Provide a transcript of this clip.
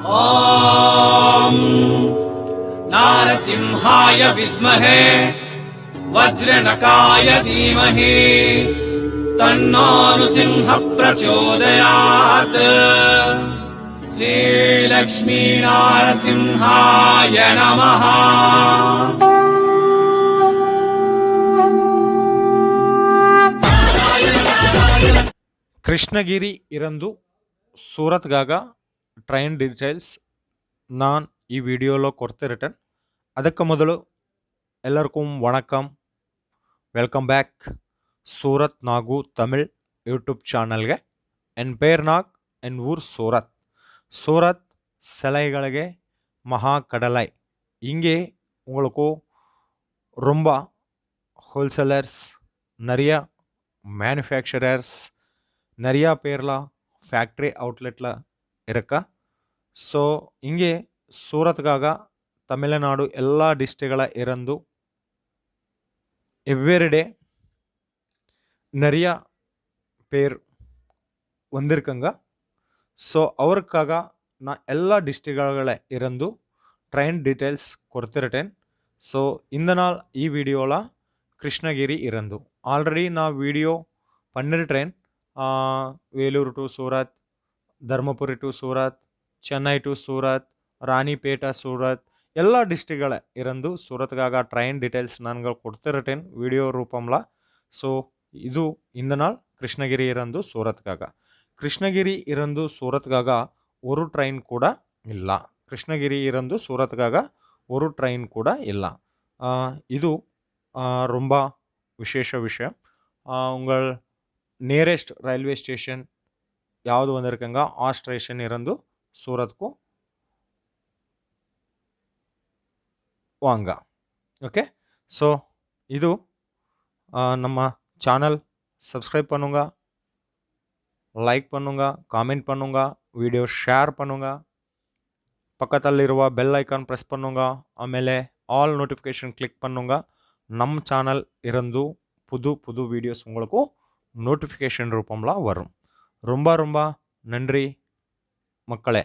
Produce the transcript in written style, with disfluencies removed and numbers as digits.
ॐ नारसिंहाय विद्महे वज्रनकाय धीमहि तन्नो नृसिंह प्रचोदयात्। श्रीलक्ष्मी नारसिंहाय नमः। ಕೃಷ್ಣಗಿರಿ ಇರಂದು సూరత్గాగా ట్రైన్ డీటెయిల్స్ ನಾನು ಈ వీడియోలో ಕೊಡ್ತಿರಟನ್. ಅದಕ್ಕೆ ಮೊದಲು ಎಲ್ಲರಿಗೂ ವಣಕಂ, ವೆಲ್ಕಮ್ ಬ್ಯಾಕ್ ಸೂರತ್ ನಾಗು ತಮಿಳ್ ಯೂಟ್ಯೂಬ್ ಚಾನಲ್ಗೆ. ಎನ್ ಪೇರ್ ನಾಗ್ ಎನ್ ಊರ್ ಸೂರತ್. சூரத் சிலைಗಳಿಗೆ மகாகடலை. இங்கே உங்களுக்கு ரொம்ப ஹோல்சேலர்ஸ், நிறைய மேனுஃபேக்சரர்ஸ், நிறைய பேர்லாம் ஃபேக்ட்ரி அவுட்லெட்டில் இருக்கா. ஸோ இங்கே சூரத்துக்காக தமிழ்நாடு எல்லா டிஸ்ட்ரிக்ட்களை இருந்து எவ்ரிடே நிறைய பேர் வந்திருக்கங்க. ஸோ அவருக்காக நான் எல்லா டிஸ்ட்ரிக்ட்களை இருந்து ட்ரெயின் டீட்டெயில்ஸ் கொடுத்துருட்டேன். ஸோ இந்த நாள் ಈ ವಿಡಿಯೋவில் கிருஷ்ணகிரி இருந்து ஆல்ரெடி நான் வீடியோ பண்ணிருட்டேன். Vellore to Surat, Dharmapuri to Surat, Chennai to Surat, Ranipet Surat ಎಲ್ಲ ಡಿಸ್ಟ್ರಿಕ್ಗಳ ಇರಂದು ಸೂರತ್ಗಾಗ ಟ್ರೈನ್ ಡೀಟೇಲ್ಸ್ ನಾನು ಕೊಡ್ತಿರಟೇನ್ ವಿಡಿಯೋ ರೂಪಂಲ. ಸೊ ಇದು ಇಂದ ನಾள் கிருஷ்ணகிரி இருந்து சூரத்காக. கிருஷ்ணகிரி இருந்து சூரத்காக ஒரு ட்ரெயின் கூட ಇಲ್ಲ. கிருஷ்ணகிரி இருந்து சூரத்காக ஒரு ட்ரெயின் கூட ಇಲ್ಲ. இது ரொம்ப விசேஷ விஷயம். உங்கள் நியரெஸ்ட் ரயில்வே ஸ்டேஷன் ಯಾವುದು வந்திருக்குங்க ಆ ಸ್ಟೇಷನ್ ಇರಂದು சூரத்க்கு வாங்க. ஓகே, ஸோ இது நம்ம சேனல் சப்ஸ்கிரைப் பண்ணுங்க, லைக் பண்ணுங்க, ಕಾಮೆಂಟ್ பண்ணுங்க, ವಿಡಿಯೋ ಶೇರ್ பண்ணுங்க, ಪಕ್ಕದಲ್ಲಿರುವ ಬೆಲ್ ಐಕಾನ್ ಪ್ರೆಸ್ பண்ணுங்க, ಆಮೇಲೆ ಆಲ್ ನೋಟಿಫಿಕೇಶನ್ ಕ್ಲಿಕ್ பண்ணுங்க. நம்ம சேனல் இருந்து புது புது வீடியோஸ் உங்களுக்கு நோட்டிஃபிகேஷன் ரூபம்லாம் வரும். ரொம்ப ரொம்ப நன்றி மக்களே.